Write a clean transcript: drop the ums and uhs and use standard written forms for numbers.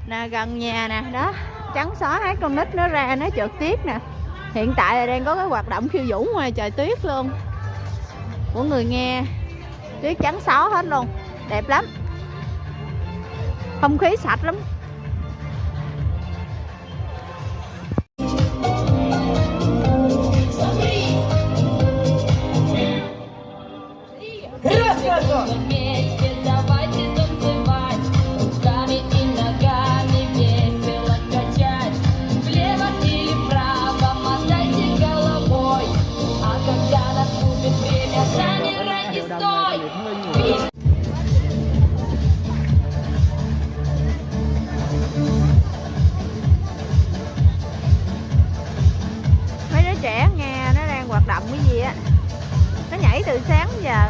nè, gần nhà nè, đó trắng xóa hát con nít nó ra nó trượt tuyết nè. Hiện tại là đang có cái hoạt động khiêu vũ ngoài trời tuyết luôn. Của người nghe tuyết trắng xóa hết luôn, đẹp lắm, không khí sạch lắm. Mấy đứa trẻ nghe nó đang hoạt động cái gì á, nó nhảy từ sáng giờ.